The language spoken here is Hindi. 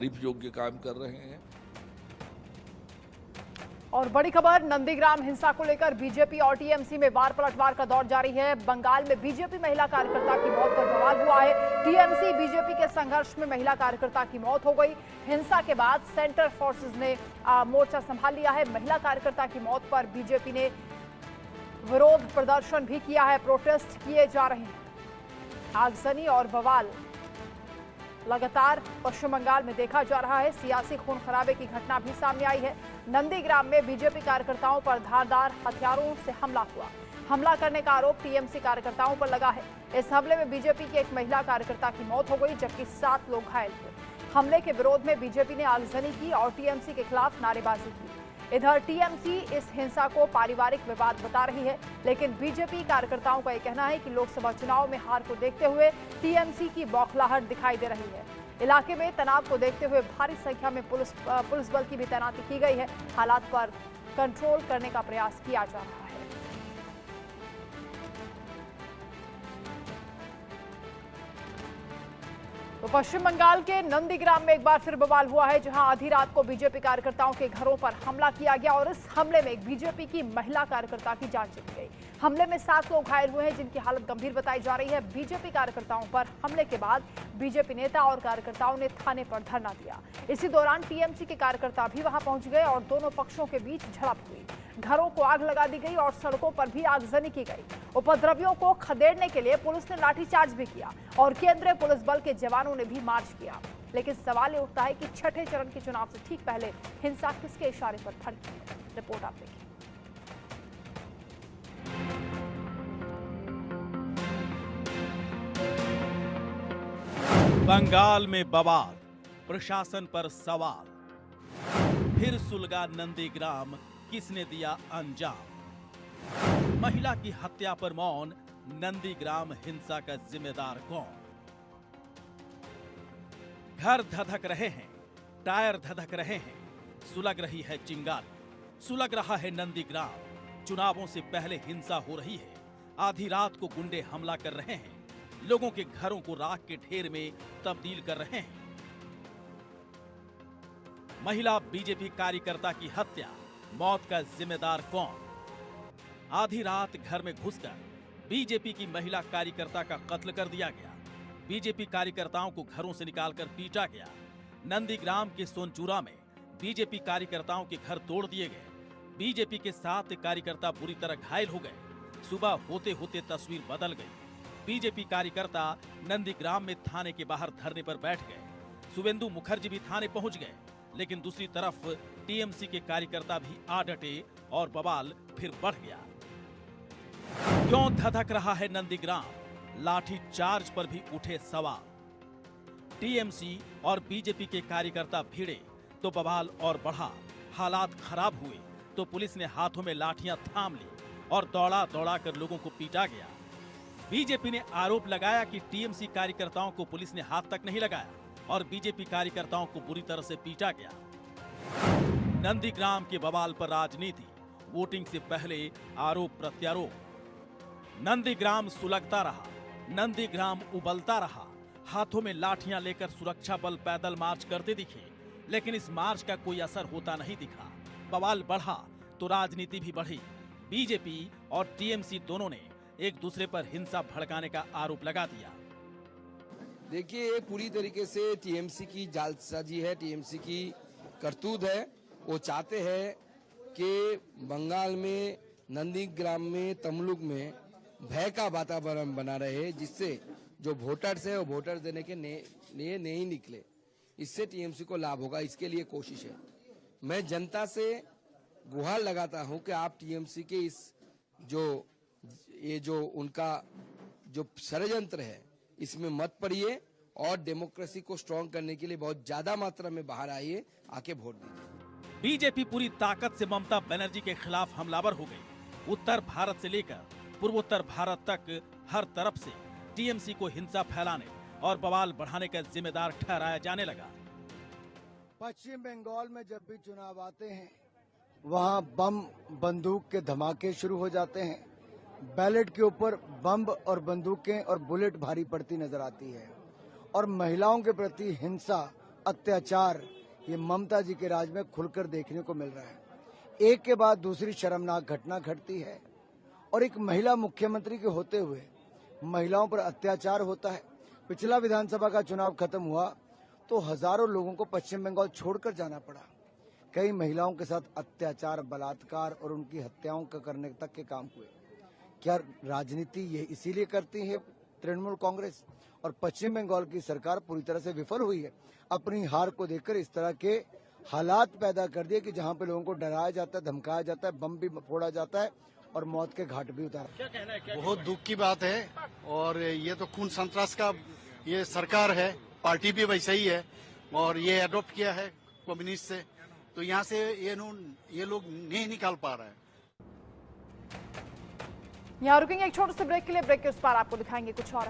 तारीफ योग्य काम कर रहे हैं। और बड़ी खबर, नंदीग्राम हिंसा को लेकर बीजेपी और टीएमसी में वार पलटवार का दौर जारी है। बंगाल में बीजेपी महिला कार्यकर्ता की मौत पर बवाल हुआ है। टीएमसी बीजेपी के संघर्ष में महिला कार्यकर्ता की मौत हो गई। हिंसा के बाद सेंटर फोर्सेस ने मोर्चा संभाल लिया है। महिला कार्यकर्ता की मौत पर बीजेपी ने विरोध प्रदर्शन भी किया है, प्रोटेस्ट किए जा रहे हैं। आगजनी और बवाल लगातार पश्चिम बंगाल में देखा जा रहा है। सियासी खून खराबे की घटना भी सामने आई है। नंदीग्राम में बीजेपी कार्यकर्ताओं पर धारदार हथियारों से हमला हुआ। हमला करने का आरोप टीएमसी कार्यकर्ताओं पर लगा है। इस हमले में बीजेपी की एक महिला कार्यकर्ता की मौत हो गई, जबकि 7 लोग घायल हुए। हमले के विरोध में बीजेपी ने आगजनी की और टीएमसी के खिलाफ नारेबाजी की। इधर टीएमसी इस हिंसा को पारिवारिक विवाद बता रही है, लेकिन बीजेपी कार्यकर्ताओं का यह कहना है कि लोकसभा चुनाव में हार को देखते हुए टीएमसी की बौखलाहट दिखाई दे रही है। इलाके में तनाव को देखते हुए भारी संख्या में पुलिस बल की भी तैनाती की गई है। हालात पर कंट्रोल करने का प्रयास किया जा रहा है। तो पश्चिम बंगाल के नंदीग्राम में एक बार फिर बवाल हुआ है, जहां आधी रात को बीजेपी कार्यकर्ताओं के घरों पर हमला किया गया और इस हमले में एक बीजेपी की महिला कार्यकर्ता की जान चली गई। हमले में 7 लोग घायल हुए हैं, जिनकी हालत गंभीर बताई जा रही है। बीजेपी कार्यकर्ताओं पर हमले के बाद बीजेपी नेता और कार्यकर्ताओं ने थाने पर धरना दिया। इसी दौरान टीएमसी के कार्यकर्ता भी वहां पहुंच गए और दोनों पक्षों के बीच झड़प हुई। घरों को आग लगा दी गई और सड़कों पर भी आगजनी की गई। उपद्रवियों को खदेड़ने के लिए पुलिस ने लाठीचार्ज भी किया और केंद्रीय पुलिस बल के जवानों ने भी मार्च किया। लेकिन सवाल ये उठता है कि छठे चरण के चुनाव से ठीक पहले हिंसा किसके इशारे पर भड़की है। रिपोर्ट आप देखिए। बंगाल में बवाल, प्रशासन पर सवाल। फिर सुलगा नंदीग्राम, किसने दिया अंजाम? महिला की हत्या पर मौन, नंदीग्राम हिंसा का जिम्मेदार कौन? घर धधक रहे हैं, टायर धधक रहे हैं, सुलग रही है चिंगारी, सुलग रहा है नंदीग्राम। चुनावों से पहले हिंसा हो रही है। आधी रात को गुंडे हमला कर रहे हैं, लोगों के घरों को राख के ढेर में तब्दील कर रहे हैं। महिला बीजेपी कार्यकर्ता की हत्या, मौत का जिम्मेदार कौन? आधी रात घर में घुसकर बीजेपी की महिला कार्यकर्ता का कत्ल कर दिया गया। बीजेपी कार्यकर्ताओं को घरों से निकालकर पीटा गया। नंदीग्राम के सोनचूरा में बीजेपी कार्यकर्ताओं के घर तोड़ दिए गए। बीजेपी के 7 कार्यकर्ता बुरी तरह घायल हो गए। सुबह होते होते तस्वीर बदल गई। बीजेपी कार्यकर्ता नंदीग्राम में थाने के बाहर धरने पर बैठ गए। शुवेंदु मुखर्जी भी थाने पहुंच गए, लेकिन दूसरी तरफ टीएमसी के कार्यकर्ता भी आ डटे और बवाल फिर बढ़ गया। क्यों धधक रहा है नंदीग्राम? लाठी चार्ज पर भी उठे सवाल। टीएमसी और बीजेपी के कार्यकर्ता भिड़े तो बवाल और बढ़ा। हालात खराब हुए तो पुलिस ने हाथों में लाठियां थाम ली और दौड़ा दौड़ा कर लोगों को पीटा गया। बीजेपी ने आरोप लगाया कि टीएमसी कार्यकर्ताओं को पुलिस ने हाथ तक नहीं लगाया और बीजेपी कार्यकर्ताओं को बुरी तरह से पीटा गया। नंदीग्राम के बवाल पर राजनीति, वोटिंग से पहले आरोप प्रत्यारोप। नंदीग्राम सुलगता रहा, नंदीग्राम उबलता रहा। हाथों में लाठियां लेकर सुरक्षा बल पैदल मार्च करते दिखे, लेकिन इस मार्च का कोई असर होता नहीं दिखा। बवाल बढ़ा तो राजनीति भी बढ़ी। बीजेपी और टीएमसी दोनों ने एक दूसरे पर हिंसा भड़काने का आरोप लगा दिया। देखिए, ये पूरी तरीके से टीएमसी की जालसाजी है, टीएमसी की करतूत है। वो चाहते हैं कि बंगाल में, नंदीग्राम में, तमलुक में भय का वातावरण बना रहे, जिससे जो वोटर्स है वो वोटर देने के लिए नहीं निकले। इससे टीएमसी को लाभ होगा, इसके लिए कोशिश है। मैं जनता से गुहार लगाता हूं कि आप टीएमसी के इस जो उनका जो षड्यंत्र है, इसमें मत पड़िए और डेमोक्रेसी को स्ट्रॉन्ग करने के लिए बहुत ज्यादा मात्रा में बाहर आइए, आके वोट दीजिए। बीजेपी पूरी ताकत से ममता बनर्जी के खिलाफ हमलावर हो गई। उत्तर भारत से लेकर पूर्वोत्तर भारत तक हर तरफ से टीएमसी को हिंसा फैलाने और बवाल बढ़ाने का जिम्मेदार ठहराया जाने लगा। पश्चिम बंगाल में जब भी चुनाव आते हैं, वहां बम बंदूक के धमाके शुरू हो जाते हैं। बैलेट के ऊपर बम और बंदूकें और बुलेट भारी पड़ती नजर आती है और महिलाओं के प्रति हिंसा अत्याचार ये ममता जी के राज में खुलकर देखने को मिल रहा है। एक के बाद दूसरी शर्मनाक घटना घटती है और एक महिला मुख्यमंत्री के होते हुए महिलाओं पर अत्याचार होता है। पिछला विधानसभा का चुनाव खत्म हुआ तो हजारों लोगों को पश्चिम बंगाल छोड़कर जाना पड़ा। कई महिलाओं के साथ अत्याचार, बलात्कार और उनकी हत्याओं का करने तक के काम हुए। क्या राजनीति ये इसीलिए करती है तृणमूल कांग्रेस? और पश्चिम बंगाल की सरकार पूरी तरह से विफल हुई है। अपनी हार को देखकर इस तरह के हालात पैदा कर दिए कि जहां पे लोगों को डराया जाता है, धमकाया जाता है, बम भी फोड़ा जाता है और मौत के घाट भी उतारा। बहुत दुख की बात है और ये तो खून संतरास का ये सरकार है, पार्टी भी वैसा ही है और ये अडॉप्ट किया है कम्युनिस्ट से, तो यहाँ से ये लोग नहीं निकाल पा रहे हैं। यहाँ रुकेंगे एक छोटे से ब्रेक के लिए। ब्रेक के उस पार आपको दिखाएंगे कुछ और